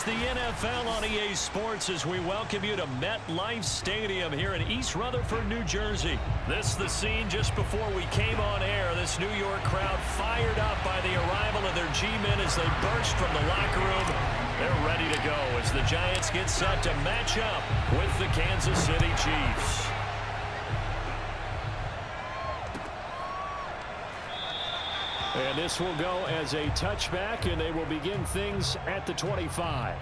the NFL on EA Sports as we welcome you to MetLife Stadium here in East Rutherford, New Jersey. This is the scene just before we came on air. This New York crowd fired up by the arrival of their G-men as they burst from the locker room. They're ready to go as the Giants get set to match up with the Kansas City Chiefs. And this will go as a touchback, and they will begin things at the 25.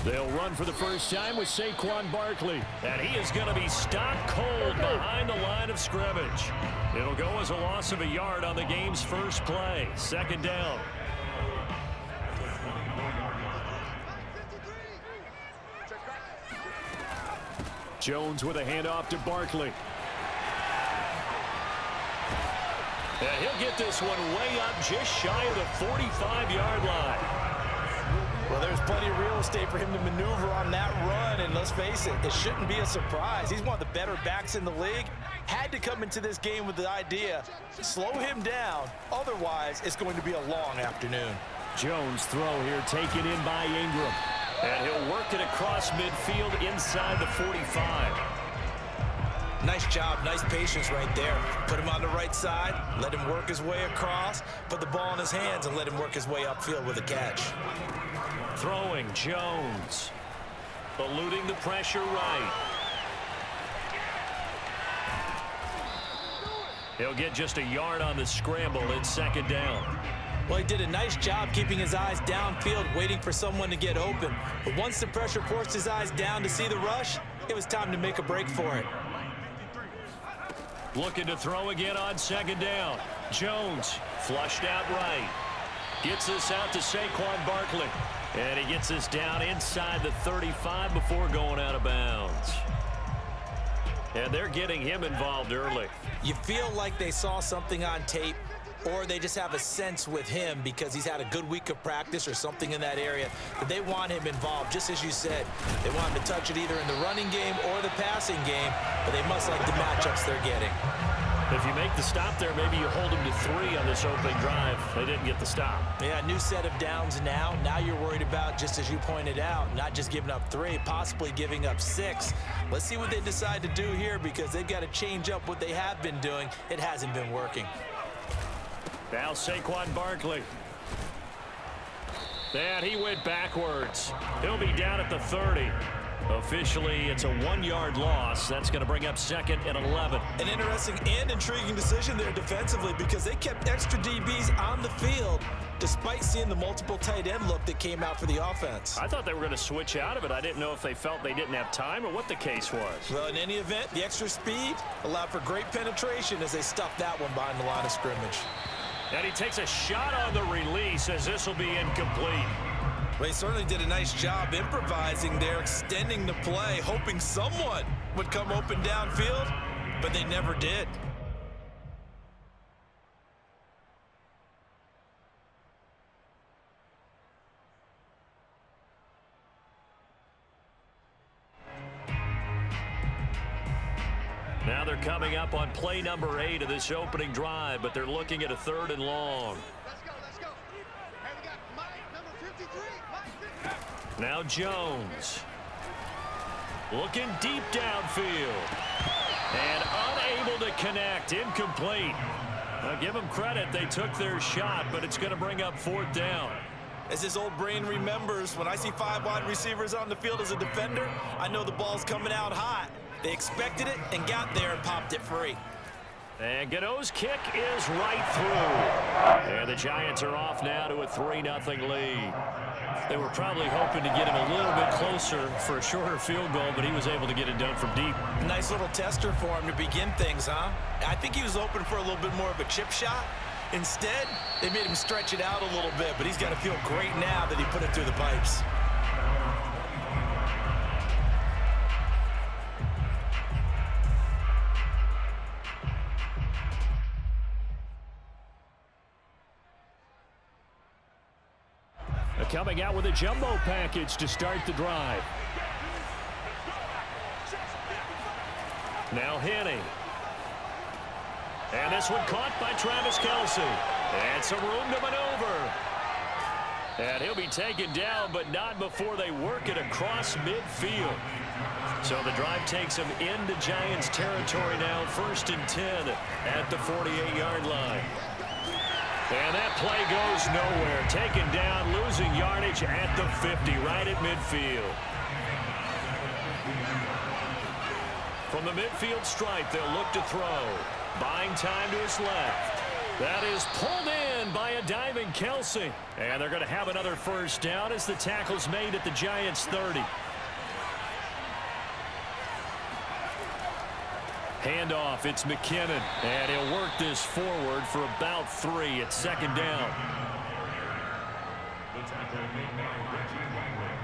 They'll run for the first time with Saquon Barkley. And he is going to be stopped cold behind the line of scrimmage. It'll go as a loss of a yard on the game's first play. Second down. Jones with a handoff to Barkley. And he'll get this one way up just shy of the 45-yard line. Well, there's plenty of real estate for him to maneuver on that run, and let's face it, it shouldn't be a surprise. He's one of the better backs in the league. Had to come into this game with the idea, slow him down, otherwise it's going to be a long afternoon. Jones throw here taken in by Ingram. And he'll work it across midfield inside the 45. Nice job, nice patience right there. Put him on the right side, let him work his way across, put the ball in his hands, and let him work his way upfield with a catch. Throwing Jones. Eluding the pressure right. He'll get just a yard on the scramble. It's second down. Well, he did a nice job keeping his eyes downfield, waiting for someone to get open. But once the pressure forced his eyes down to see the rush, it was time to make a break for it. Looking to throw again on second down. Jones flushed out right. Gets this out to Saquon Barkley. And he gets this down inside the 35 before going out of bounds. And they're getting him involved early. You feel like they saw something on tape, or they just have a sense with him because he's had a good week of practice or something in that area that they want him involved. Just as you said, they want him to touch it either in the running game or the passing game, but they must like the matchups they're getting. If you make the stop there, maybe you hold them to 3 on this opening drive. They didn't get the stop. Yeah, new set of downs now. Now you're worried about, just as you pointed out, not just giving up 3, possibly giving up 6. Let's see what they decide to do here because they've got to change up what they have been doing. It hasn't been working. Now Saquon Barkley. And he went backwards. He'll be down at the 30. Officially, it's a 1-yard loss. That's going to bring up second and 11. An interesting and intriguing decision there defensively because they kept extra DBs on the field despite seeing the multiple tight end look that came out for the offense. I thought they were going to switch out of it. I didn't know if they felt they didn't have time or what the case was. Well, in any event, the extra speed allowed for great penetration as they stuffed that one behind the line of scrimmage. And he takes a shot on the release as this will be incomplete. Well, he certainly did a nice job improvising there, extending the play, hoping someone would come open downfield, but they never did. Now they're coming up on play number 8 of this opening drive, but they're looking at a 3rd and long. Let's go. Hey, we got Mike, number 53. Mike. Now Jones. Looking deep downfield. And unable to connect. Incomplete. Now give them credit. They took their shot, but it's going to bring up 4th down. As his old brain remembers, when I see 5 wide receivers on the field as a defender, I know the ball's coming out hot. They expected it and got there and popped it free. And Gano's kick is right through. And the Giants are off now to a 3-0 lead. They were probably hoping to get him a little bit closer for a shorter field goal, but he was able to get it done from deep. Nice little tester for him to begin things, huh? I think he was open for a little bit more of a chip shot. Instead, they made him stretch it out a little bit, but he's got to feel great now that he put it through the pipes. Coming out with a jumbo package to start the drive. Now Henney. And this one caught by Travis Kelce. And some room to maneuver. And he'll be taken down, but not before they work it across midfield. So the drive takes him into Giants territory now, 1st and 10 at the 48-yard line. And that play goes nowhere. Taken down, losing yardage at the 50, right at midfield. From the midfield stripe, they'll look to throw. Buying time to his left. That is pulled in by a diving Kelce. And they're going to have another first down as the tackle's made at the Giants' 30. Handoff, it's McKinnon. And he'll work this forward for about 3 at 2nd down. The tackle made by Reggie Wagner.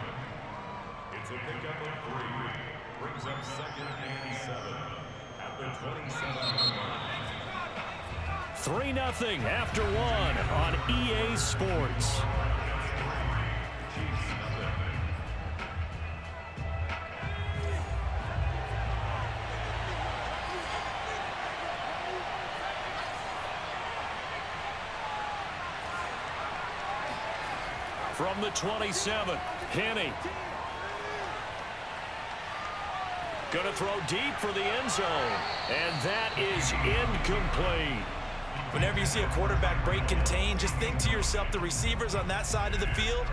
It's a pickup of 3. Brings up 2nd and 7 at the 27-yard line. 3-0 after 1 on EA Sports. From the 27, Henney. Going to throw deep for the end zone. And that is incomplete. Whenever you see a quarterback break contain, just think to yourself, the receivers on that side of the field,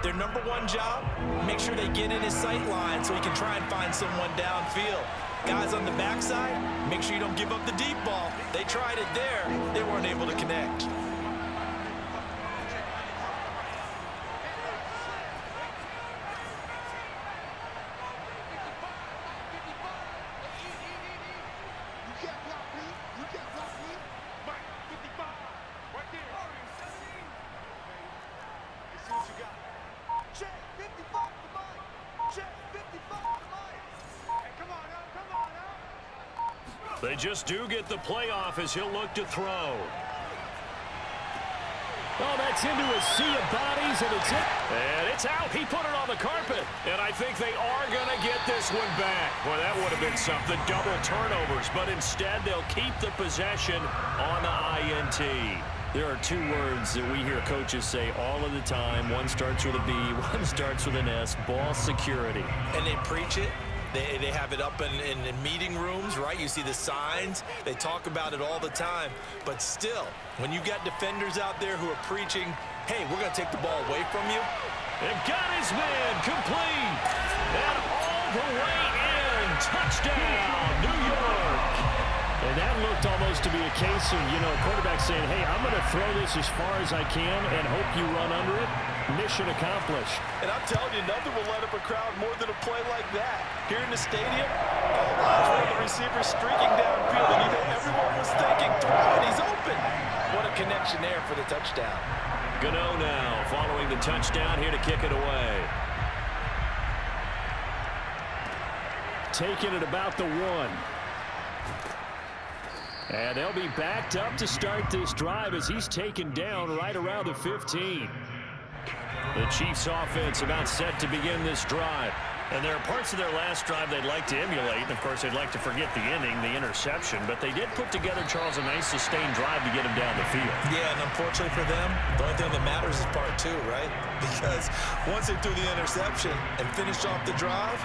their number one job, make sure they get in his sight line so he can try and find someone downfield. Guys on the backside, make sure you don't give up the deep ball. They tried it there. They weren't able to connect. They just do get the playoff as he'll look to throw. Oh, that's into a sea of bodies, and it's hit. And it's out. He put it on the carpet. And I think they are going to get this one back. Well, that would have been something. Double turnovers. But instead, they'll keep the possession on the INT. There are 2 words that we hear coaches say all of the time. One starts with a B, one starts with an S. Ball security. And they preach it. They have it up in meeting rooms, right? You see the signs. They talk about it all the time. But still, when you got defenders out there who are preaching, hey, we're going to take the ball away from you. And got his man complete. And all the way in. Touchdown, New York. And that looked almost to be a case of, a quarterback saying, hey, I'm going to throw this as far as I can and hope you run under it. Mission accomplished. And I'm telling you, nothing will light up a crowd more than a play like that. Here in the stadium, all eyes were on the receiver streaking downfield, and everyone was thinking, throw it, he's open. What a connection there for the touchdown. Gano now following the touchdown here to kick it away. Taking it about the 1. And they'll be backed up to start this drive as he's taken down right around the 15. The Chiefs offense about set to begin this drive. And there are parts of their last drive they'd like to emulate. And of course, they'd like to forget the ending, the interception. But they did put together, Charles, a nice sustained drive to get him down the field. Yeah, and unfortunately for them, the only thing that matters is part 2, right? Because once they threw the interception and finished off the drive,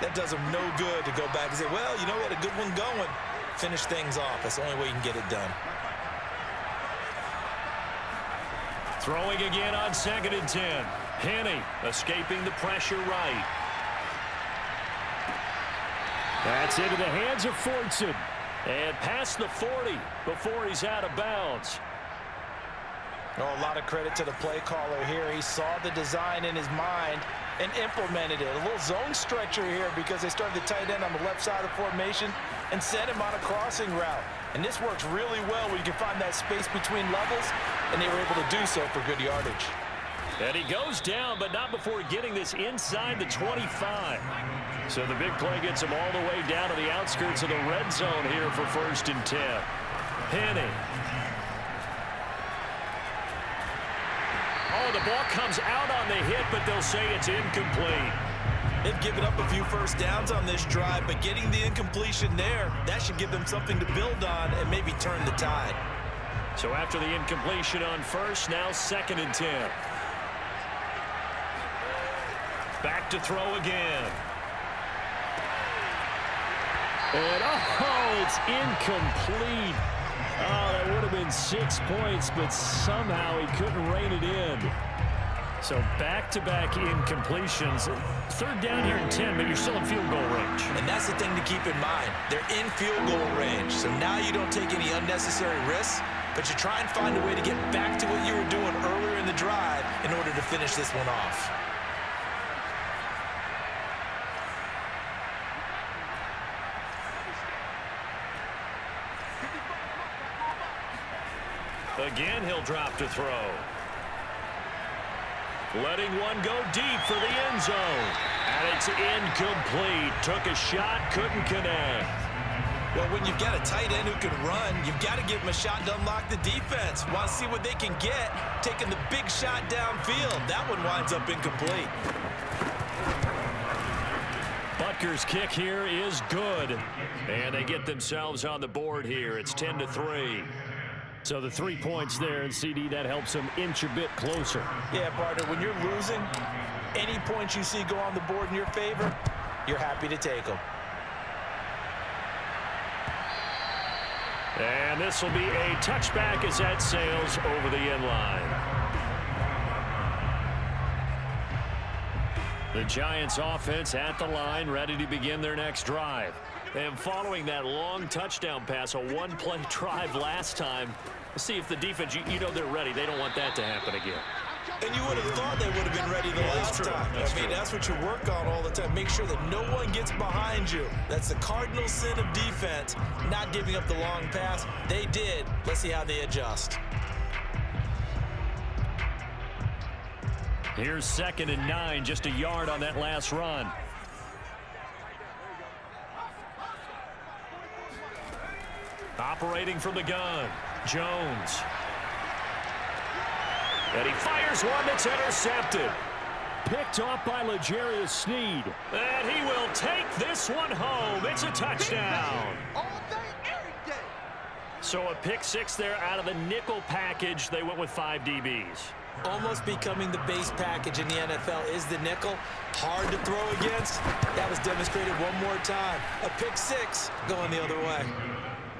that does them no good to go back and say, well, we had a good one going. Finish things off. That's the only way you can get it done. Throwing again on 2nd and 10. Henney escaping the pressure right. That's into the hands of Fordson. And past the 40 before he's out of bounds. Oh, a lot of credit to the play caller here. He saw the design in his mind and implemented it. A little zone stretcher here because they started the tight end on the left side of the formation and sent him on a crossing route. And this works really well where you can find that space between levels, and they were able to do so for good yardage. And he goes down, but not before getting this inside the 25. So the big play gets him all the way down to the outskirts of the red zone here for 1st and 10. Henney. Oh, the ball comes out on the hit, but they'll say it's incomplete. They've given up a few first downs on this drive, but getting the incompletion there, that should give them something to build on and maybe turn the tide. So after the incompletion on first, now 2nd and 10. Back to throw again. And, oh, it's incomplete. Oh, that would have been 6 points, but somehow he couldn't rein it in. So back-to-back incompletions. 3rd down here and 10, but you're still in field goal range. And that's the thing to keep in mind. They're in field goal range, so now you don't take any unnecessary risks, but you try and find a way to get back to what you were doing earlier in the drive in order to finish this one off. Again, he'll drop to throw. Letting one go deep for the end zone. And it's incomplete. Took a shot, couldn't connect. Well, when you've got a tight end who can run, you've got to give him a shot to unlock the defense. Want to see what they can get, taking the big shot downfield. That one winds up incomplete. Butker's kick here is good. And they get themselves on the board here. It's 10-3. So the 3 points there, and CD, that helps them inch a bit closer. Yeah, partner, when you're losing, any points you see go on the board in your favor, you're happy to take them. And this will be a touchback as that sails over the end line. The Giants offense at the line, ready to begin their next drive. And following that long touchdown pass, a one-play drive last time, let's see if the defense, you know they're ready. They don't want that to happen again. And you would have thought they would have been ready the last time. That's what you work on all the time. Make sure that no one gets behind you. That's the cardinal sin of defense, not giving up the long pass. They did. Let's see how they adjust. Here's 2nd and 9, just a yard on that last run. Operating from the gun, Jones. And he fires one that's intercepted. Picked off by L'Jarius Sneed. And he will take this one home. It's a touchdown. All day, every day. So a pick 6 there out of the nickel package. They went with 5 DBs. Almost becoming the base package in the NFL is the nickel. Hard to throw against. That was demonstrated one more time. A pick 6 going the other way.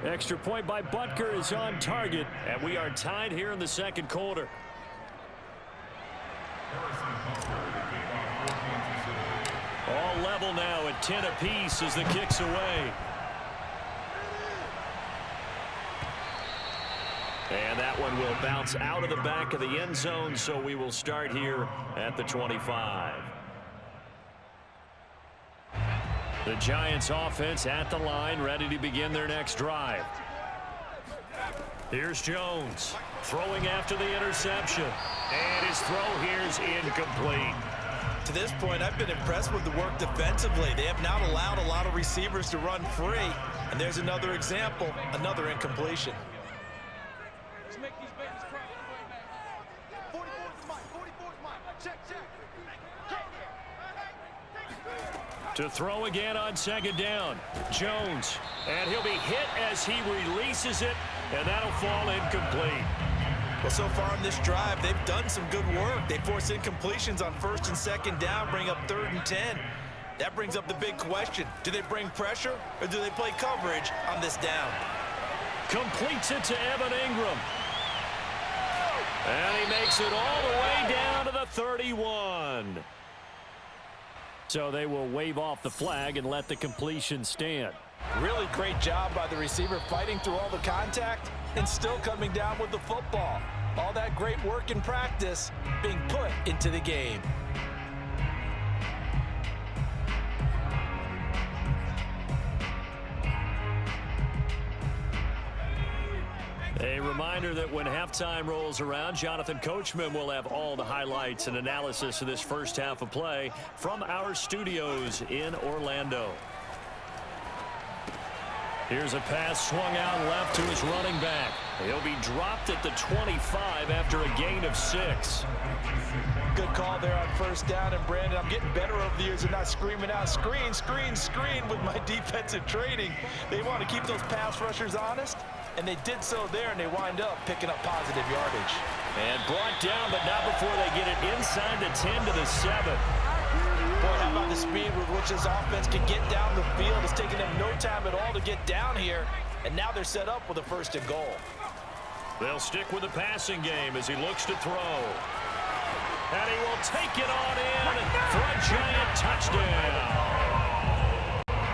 Extra point by Butker is on target, and we are tied here in the 2nd quarter. All level now at 10 apiece as the kick's away. And that one will bounce out of the back of the end zone, so we will start here at the 25. The Giants offense at the line, ready to begin their next drive. Here's Jones throwing after the interception. And his throw here is incomplete. To this point, I've been impressed with the work defensively. They have not allowed a lot of receivers to run free. And there's another example, another incompletion. Let's make these babies cry. 44's mine. 44's mine. Check, check. To throw again on 2nd down. Jones. And he'll be hit as he releases it. And that'll fall incomplete. Well, so far in this drive, they've done some good work. They force incompletions on 1st and 2nd down, bring up 3rd and 10. That brings up the big question. Do they bring pressure or do they play coverage on this down? Completes it to Evan Ingram. And he makes it all the way down to the 31. So they will wave off the flag and let the completion stand. Really great job by the receiver fighting through all the contact and still coming down with the football. All that great work in practice being put into the game. A reminder that when halftime rolls around, Jonathan Coachman will have all the highlights and analysis of this first half of play from our studios in Orlando. Here's a pass swung out left to his running back. He'll be dropped at the 25 after a gain of 6. Good call there on first down. And, Brandon, I'm getting better over the years and not screaming out, screen, screen, screen with my defensive training. They want to keep those pass rushers honest, and they did so there, and they wind up picking up positive yardage. And brought down, but not before they get it inside the 10 to the 7. Boy, how about the speed with which this offense can get down the field? It's taking them no time at all to get down here, and now they're set up with a 1st and goal. They'll stick with the passing game as he looks to throw. And he will take it on in for a giant touchdown.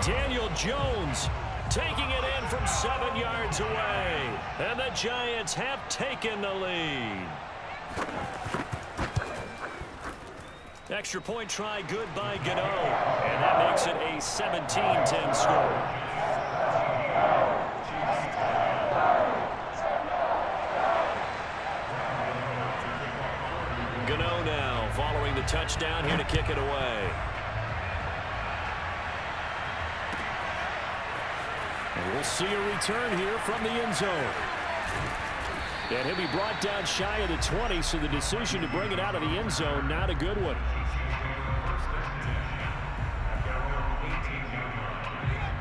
Daniel Jones taking it in from 7 yards away. And the Giants have taken the lead. Extra point try good by Gano. And that makes it a 17-10 score. Gano now following the touchdown here to kick it away. And we'll see a return here from the end zone. And he'll be brought down shy of the 20, so the decision to bring it out of the end zone, not a good one.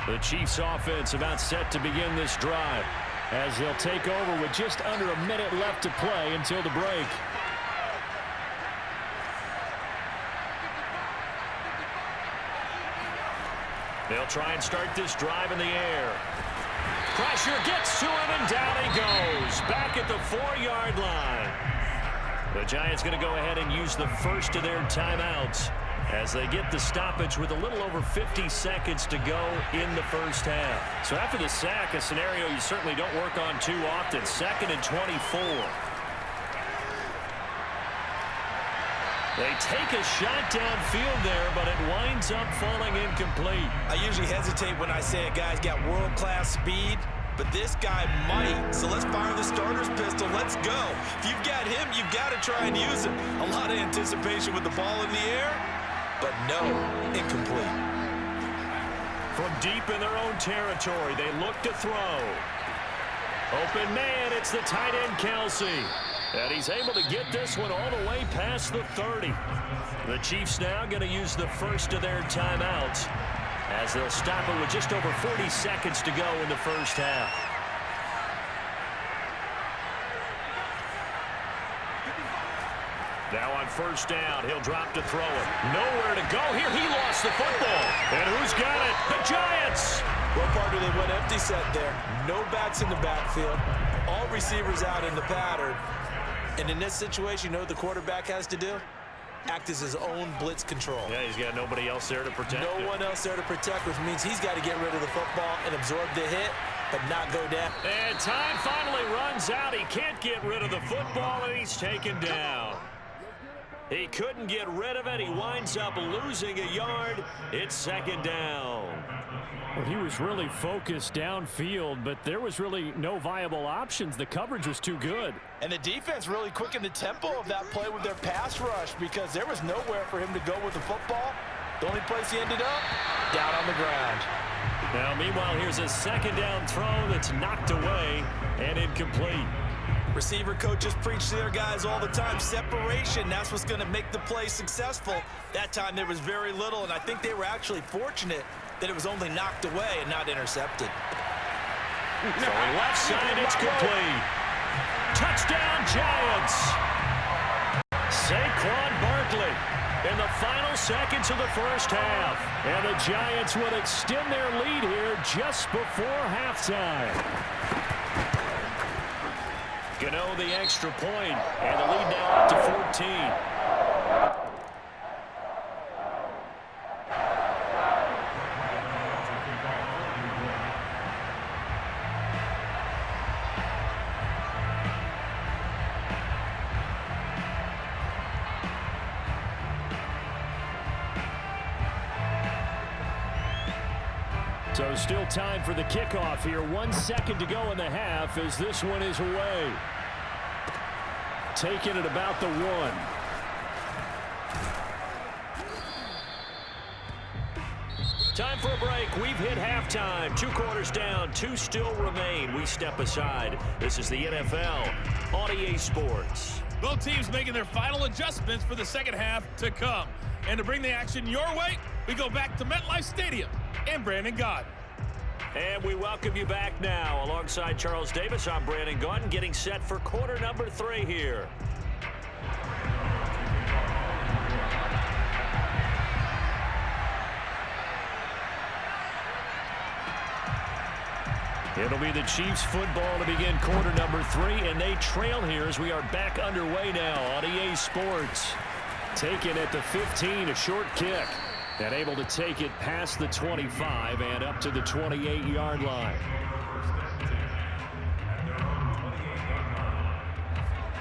The Chiefs offense about set to begin this drive as they'll take over with just under a minute left to play until the break. They'll try and start this drive in the air. Pressure gets to him, and down he goes. Back at the 4-yard line. The Giants going to go ahead and use the first of their timeouts as they get the stoppage with a little over 50 seconds to go in the first half. So after the sack, a scenario you certainly don't work on too often. 2nd and 24. They take a shot downfield there, but it winds up falling incomplete. I usually hesitate when I say a guy's got world-class speed, but this guy might. So let's fire the starter's pistol. Let's go. If you've got him, you've got to try and use him. A lot of anticipation with the ball in the air, but no, incomplete. From deep in their own territory, they look to throw. Open man, it's the tight end, Kelsey. And he's able to get this one all the way past the 30. The Chiefs now going to use the first of their timeouts as they'll stop it with just over 40 seconds to go in the first half. Now on first down, he'll drop to throw it. Nowhere to go here. He lost the football. And who's got it? The Giants. What part do they went empty set there? No backs in the backfield. All receivers out in the pattern. And in this situation, you know what the quarterback has to do? Act as his own blitz control. Yeah, he's got nobody else there to protect him. No one else there to protect, which means he's got to get rid of the football and absorb the hit, but not go down. And time finally runs out. He can't get rid of the football, and he's taken down. He couldn't get rid of it. He winds up losing a yard. It's 2nd down. Well, he was really focused downfield, but there was really no viable options. The coverage was too good. And the defense really quickened the tempo of that play with their pass rush because there was nowhere for him to go with the football. The only place he ended up, down on the ground. Now, meanwhile, here's a 2nd down throw that's knocked away and incomplete. Receiver coaches preach to their guys all the time. Separation, that's what's going to make the play successful. That time there was very little, and I think they were actually fortunate that it was only knocked away and not intercepted. Throwing left side, it's complete. Touchdown, Giants. Saquon Barkley in the final seconds of the first half. And the Giants will extend their lead here just before halftime. Gano the extra point, and the lead now up to 14. So still time for the kickoff here. 1 second to go in the half as this one is away. Taking it about the 1. Time for a break. We've hit halftime. 2 quarters down. 2 still remain. We step aside. This is the NFL on EA Sports. Both teams making their final adjustments for the second half to come. And to bring the action your way, we go back to MetLife Stadium and Brandon Gott. And we welcome you back now. Alongside Charles Davis, I'm Brandon Gott, getting set for quarter number 3 here. It'll be the Chiefs football to begin quarter number 3, and they trail here as we are back underway now on EA Sports. Taken at the 15, a short kick. And able to take it past the 25 and up to the 28-yard line.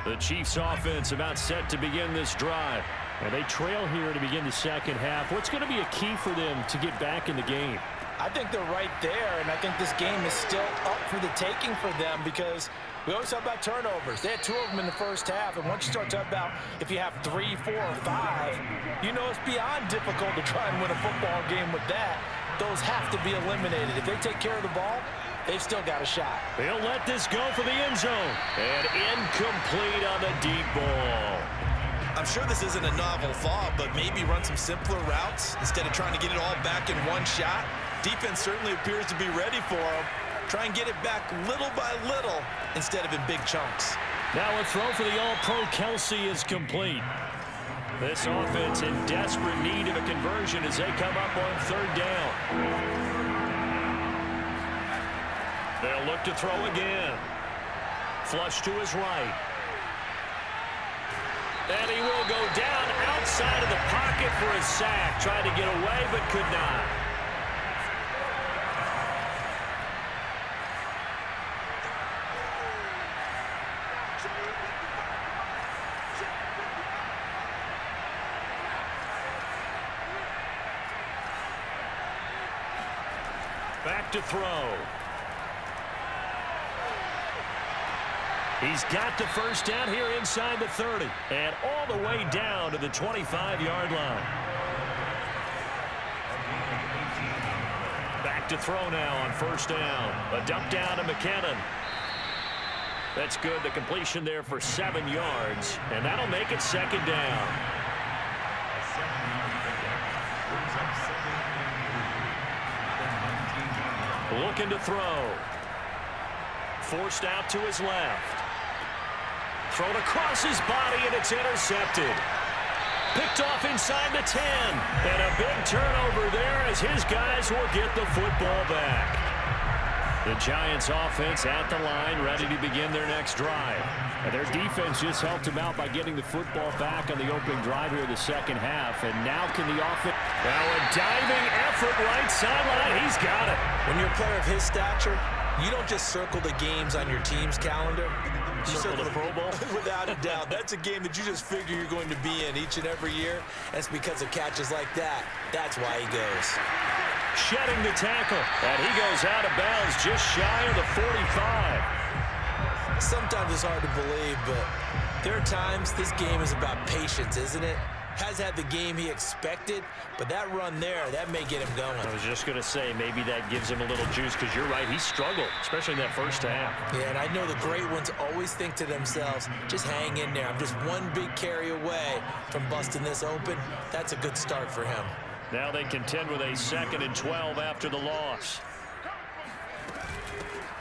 The Chiefs offense about set to begin this drive. And they trail here to begin the second half. What's going to be a key for them to get back in the game? I think they're right there, and I think this game is still up for the taking for them because we always talk about turnovers. They had 2 of them in the first half, and once you start talking about if you have 3, 4, or 5, you know it's beyond difficult to try and win a football game with that. Those have to be eliminated. If they take care of the ball, they've still got a shot. They'll let this go for the end zone. And incomplete on the deep ball. I'm sure this isn't a novel thought, but maybe run some simpler routes instead of trying to get it all back in one shot. Defense certainly appears to be ready for them. Try and get it back little by little instead of in big chunks. Now a throw for the All-Pro Kelsey is complete. This offense in desperate need of a conversion as they come up on 3rd down. They'll look to throw again. Flush to his right. And he will go down outside of the pocket for a sack. Tried to get away but could not. Back to throw. He's got the first down here inside the 30 and all the way down to the 25-yard line. Back to throw now on 1st down. A dump down to McKinnon. That's good. The completion there for 7 yards, and that'll make it 2nd down. Looking to throw. Forced out to his left. Thrown across his body, and it's intercepted. Picked off inside the 10. And a big turnover there as his guys will get the football back. The Giants offense at the line, ready to begin their next drive. And their defense just helped them out by getting the football back on the opening drive here in the second half. And now can the offense... Now a diving effort right sideline. He's got it. When you're a player of his stature, you don't just circle the games on your team's calendar. You circle the Pro Bowl? Without a doubt. That's a game that you just figure you're going to be in each and every year. And it's because of catches like that. That's why he goes. Shedding the tackle. And he goes out of bounds just shy of the 45. Sometimes it's hard to believe, but there are times this game is about patience, isn't it? Has had the game he expected, but that run there, that may get him going. I was just going to say, maybe that gives him a little juice, because you're right, he struggled, especially in that first half. Yeah, and I know the great ones always think to themselves, just hang in there. I'm just one big carry away from busting this open. That's a good start for him. Now they contend with a 2nd and 12 after the loss.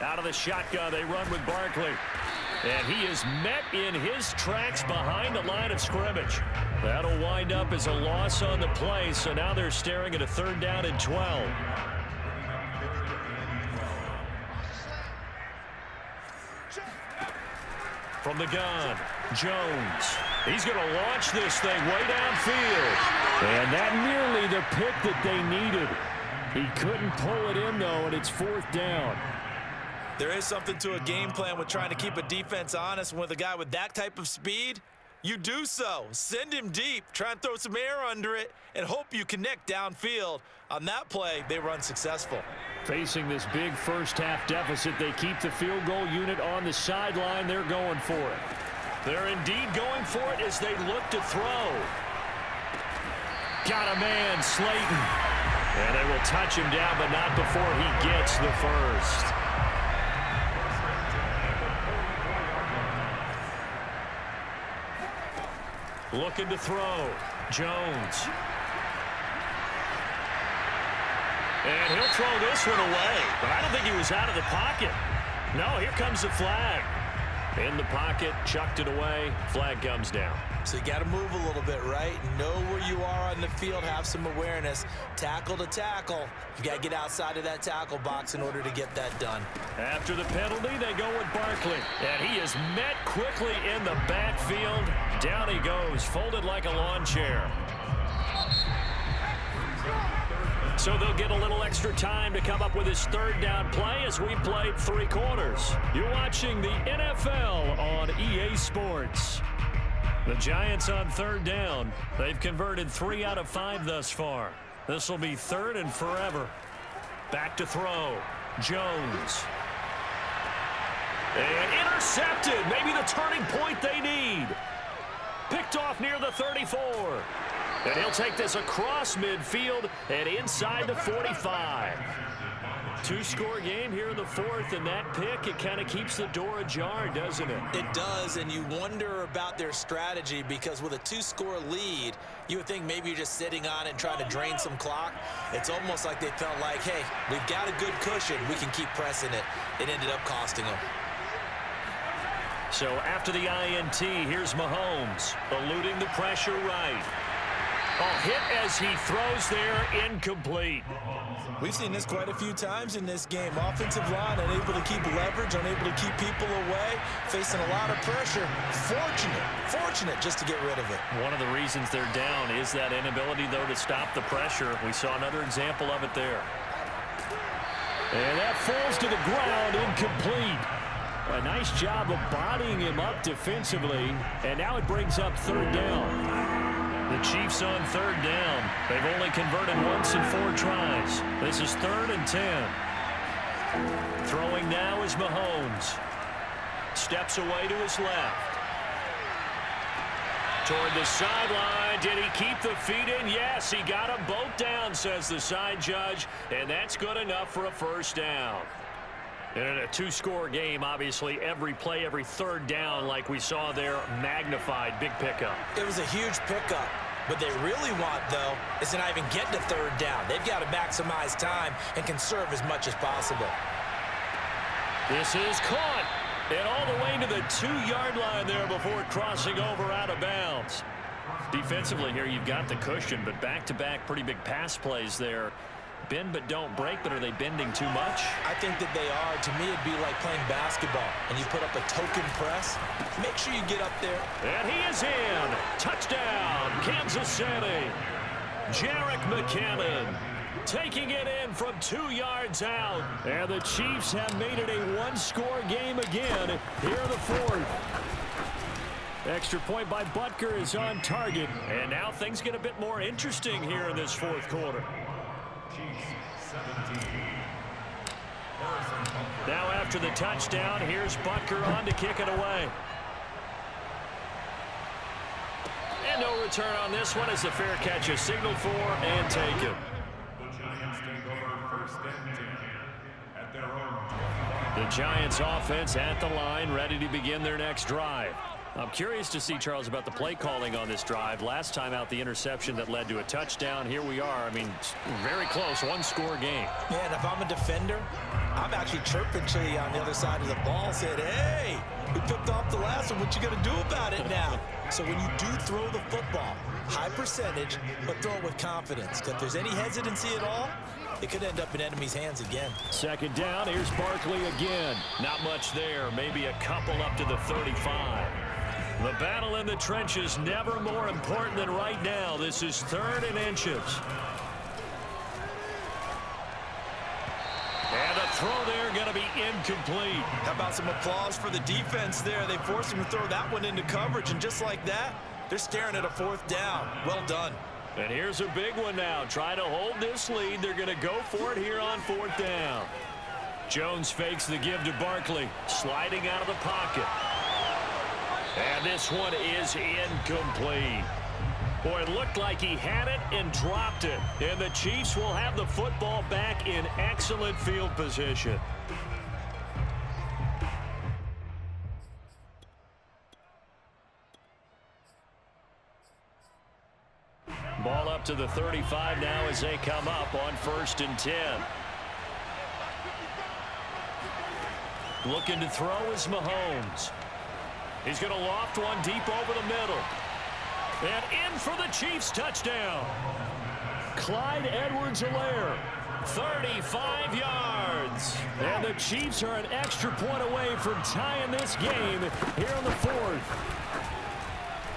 Out of the shotgun, they run with Barkley. And he is met in his tracks behind the line of scrimmage. That'll wind up as a loss on the play, so now they're staring at a 3rd down and 12. From the gun, Jones. He's going to launch this thing way downfield. And that nearly the pick that they needed. He couldn't pull it in, though, and it's 4th down. There is something to a game plan with trying to keep a defense honest. With a guy with that type of speed, you do so. Send him deep. Try and throw some air under it and hope you connect downfield. On that play, they run successful. Facing this big first half deficit, they keep the field goal unit on the sideline. They're going for it. They're indeed going for it as they look to throw. Got a man, Slayton. And they will touch him down, but not before he gets the first. Looking to throw. Jones. And he'll throw this one away. But I don't think he was out of the pocket. No, here comes the flag. In the pocket, chucked it away. Flag comes down. So you got to move a little bit, right? Know where you are on the field, have some awareness. Tackle to tackle. You got to get outside of that tackle box in order to get that done. After the penalty, they go with Barkley. And he is met quickly in the backfield. Down he goes, folded like a lawn chair. So they'll get a little extra time to come up with his third down play as we've played 3 quarters. You're watching the NFL on EA Sports. The Giants on third down. They've converted 3 out of 5 thus far. This will be third and forever. Back to throw. Jones. And intercepted. Maybe the turning point they need. Picked off near the 34. And he'll take this across midfield and inside the 45. 2-score game here in the 4th, and that pick, it kind of keeps the door ajar, doesn't it? It does, and you wonder about their strategy because with a 2-score lead, you would think maybe you're just sitting on it and trying to drain some clock. It's almost like they felt like, hey, we've got a good cushion. We can keep pressing it. It ended up costing them. So after the INT, here's Mahomes, eluding the pressure right. Hit as he throws there, incomplete. We've seen this quite a few times in this game. Offensive line unable to keep leverage, unable to keep people away, facing a lot of pressure. Fortunate just to get rid of it. One of the reasons they're down is that inability, though, to stop the pressure. We saw another example of it there. And that falls to the ground, incomplete. A nice job of bodying him up defensively, and now it brings up third down. The Chiefs on third down. They've only converted once in 4 tries. This is 3rd and 10. Throwing now is Mahomes. Steps away to his left. Toward the sideline. Did he keep the feet in? Yes, he got them both down, says the side judge. And that's good enough for a first down. And in a 2-score game, obviously, every play, every third down, like we saw there, magnified. Big pickup. It was a huge pickup. What they really want, though, is to not even get to third down. They've got to maximize time and conserve as much as possible. This is caught. And all the way to the 2-yard line there before crossing over out of bounds. Defensively here, you've got the cushion, but back-to-back pretty big pass plays there. Bend but don't break, but are they bending too much? I think that they are. To me, it'd be like playing basketball, and you put up a token press. Make sure you get up there. And he is in. Touchdown, Kansas City. Jerick McKinnon taking it in from 2 yards out. And the Chiefs have made it a 1-score game again here in the 4th. Extra point by Butker is on target. And now things get a bit more interesting here in this 4th quarter. Now after the touchdown, here's Butker on to kick it away. And no return on this one as the fair catch is signaled for and taken. The Giants take over 1st and 10 at their own. The Giants offense at the line, ready to begin their next drive. I'm curious to see, Charles, about the play calling on this drive. Last time out, the interception that led to a touchdown. Here we are. I mean, very close, 1-score game. Yeah, and if I'm a defender, I'm actually chirping to you on the other side of the ball, saying, hey, we picked off the last one. What you going to do about it now? So when you do throw the football, high percentage, but throw it with confidence. Because if there's any hesitancy at all, it could end up in enemy's hands again. 2nd down, here's Barkley again. Not much there, maybe a couple up to the 35. The battle in the trenches never more important than right now. This is 3rd and inches. And a throw there going to be incomplete. How about some applause for the defense there? They forced him to throw that one into coverage, and just like that, they're staring at a 4th down. Well done. And here's a big one now. Try to hold this lead. They're going to go for it here on 4th down. Jones fakes the give to Barkley, sliding out of the pocket. And this one is incomplete. Boy, it looked like he had it and dropped it. And the Chiefs will have the football back in excellent field position. Ball up to the 35 now as they come up on 1st and 10. Looking to throw is Mahomes. He's going to loft one deep over the middle. And in for the Chiefs touchdown. Clyde Edwards-Helaire, 35 yards. And the Chiefs are an extra point away from tying this game here in the 4th.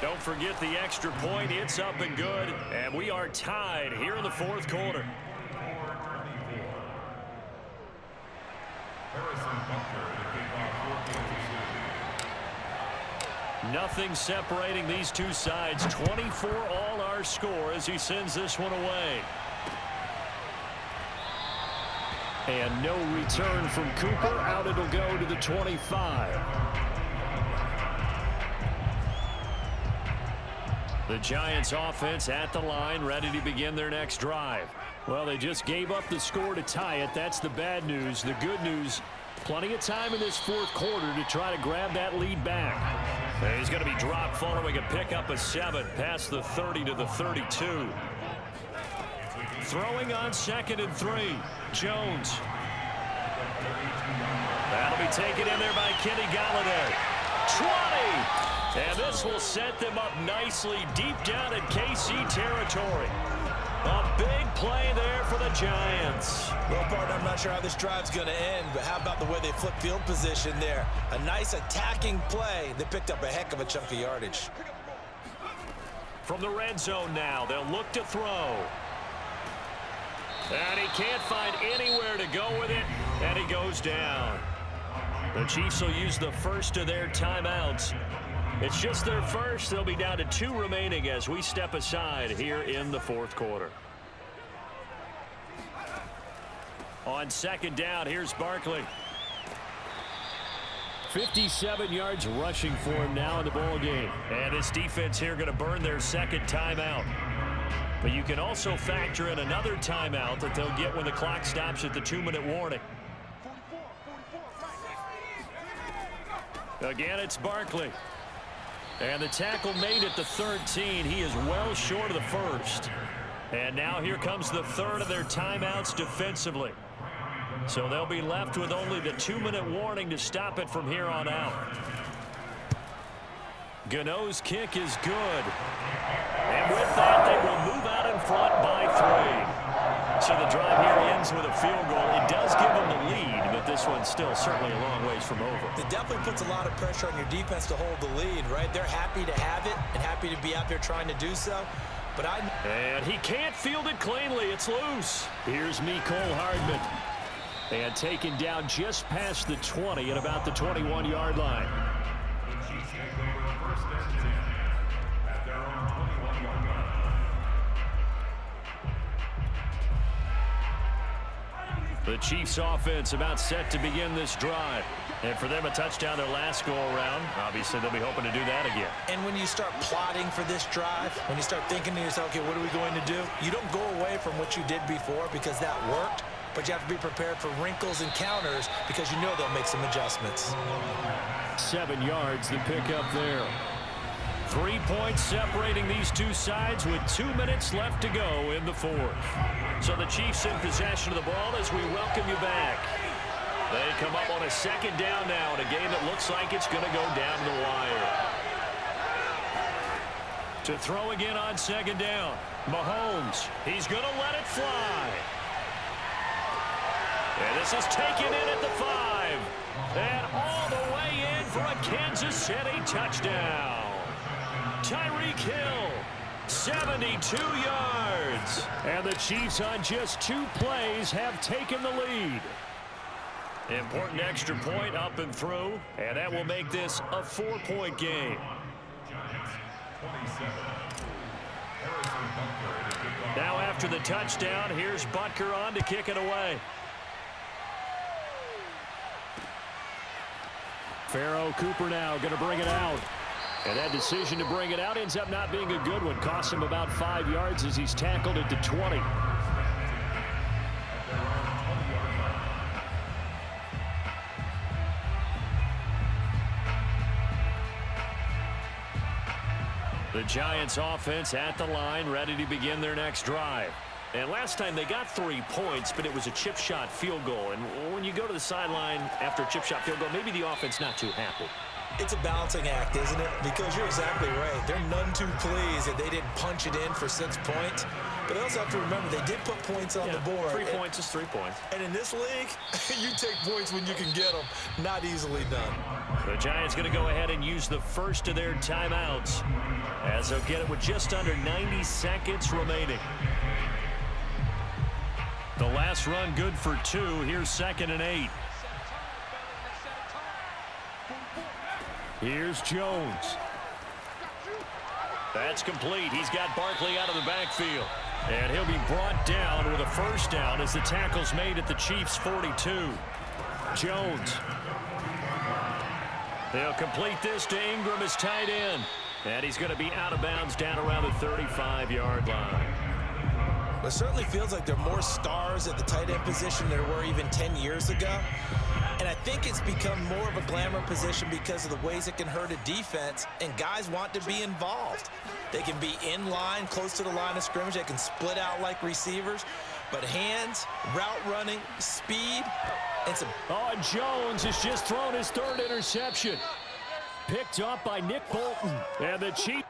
Don't forget the extra point. It's up and good. And we are tied here in the 4th quarter. Nothing separating these two sides. 24 all our score as he sends this one away. And no return from Cooper. Out it'll go to the 25. The Giants offense at the line, ready to begin their next drive. Well, they just gave up the score to tie it. That's the bad news. The good news, plenty of time in this 4th quarter to try to grab that lead back. And he's going to be dropped following a pickup of 7 past the 30 to the 32. Throwing on 2nd and 3. Jones. That'll be taken in there by Kenny Golladay. 20! And this will set them up nicely deep down in KC territory. A big play there for the Giants. Well, partner, I'm not sure how this drive's going to end, but how about the way they flip field position there? A nice attacking play. They picked up a heck of a chunk of yardage. From the red zone now, they'll look to throw. And he can't find anywhere to go with it, and he goes down. The Chiefs will use the first of their timeouts. It's just their first. They'll be down to 2 remaining as we step aside here in the 4th quarter. On 2nd down, here's Barkley. 57 yards rushing for him now in the ball game. And this defense here going to burn their 2nd timeout. But you can also factor in another timeout that they'll get when the clock stops at the 2-minute warning. Again, it's Barkley. And the tackle made at the 13. He is well short of the 1st. And now here comes the 3rd of their timeouts defensively. So they'll be left with only the 2-minute warning to stop it from here on out. Gano's kick is good. And with that, they will move out in front by 3. So the drive here ends with a field goal. It does give them the lead, but this one's still certainly a long ways from over. It definitely puts a lot of pressure on your defense to hold the lead, right? They're happy to have it and happy to be out there trying to do so. But And he can't field it cleanly. It's loose. Here's Mecole Hardman. And taken down just past the 20 at about the 21-yard line. The Chiefs offense about set to begin this drive. And for them, a touchdown their last go-around. Obviously, they'll be hoping to do that again. And when you start plotting for this drive, when you start thinking to yourself, okay, what are we going to do? You don't go away from what you did before because that worked, but you have to be prepared for wrinkles and counters because you know they'll make some adjustments. 7 yards, the pickup there. 3 points separating these two sides with 2 minutes left to go in the 4th. So the Chiefs in possession of the ball as we welcome you back. They come up on a 2nd down now in a game that looks like it's going to go down the wire. To throw again on 2nd down. Mahomes, he's going to let it fly. And this is taken in at the 5. And all the way in for a Kansas City touchdown. Tyreek Hill, 72 yards. And the Chiefs on just 2 plays have taken the lead. Important extra point up and through, and that will make this a 4-point game. Now after the touchdown, here's Butker on to kick it away. Pharaoh Cooper now going to bring it out. And that decision to bring it out ends up not being a good one. Costs him about 5 yards as he's tackled at the 20. The Giants offense at the line, ready to begin their next drive. And last time they got 3 points, but it was a chip shot field goal. And when you go to the sideline after a chip shot field goal, maybe the offense not too happy. It's a balancing act, isn't it? Because you're exactly right. They're none too pleased that they didn't punch it in for 6 points. But they also have to remember they did put points on the board. 3 points is 3 points. And in this league, you take points when you can get them. Not easily done. The Giants going to go ahead and use the first of their timeouts as they'll get it with just under 90 seconds remaining. The last run good for 2. Here's 2nd and 8. Here's Jones. That's complete. He's got Barkley out of the backfield. And he'll be brought down with a first down as the tackle's made at the Chiefs' 42. Jones. They'll complete this to Ingram as tight end. And he's going to be out of bounds down around the 35-yard line. It certainly feels like there are more stars at the tight end position than there were even 10 years ago. And I think it's become more of a glamour position because of the ways it can hurt a defense, and guys want to be involved. They can be in line, close to the line of scrimmage. They can split out like receivers. But hands, route running, speed, and some... Oh, and Jones has just thrown his 3rd interception. Picked up by Nick Bolton. And the Chiefs...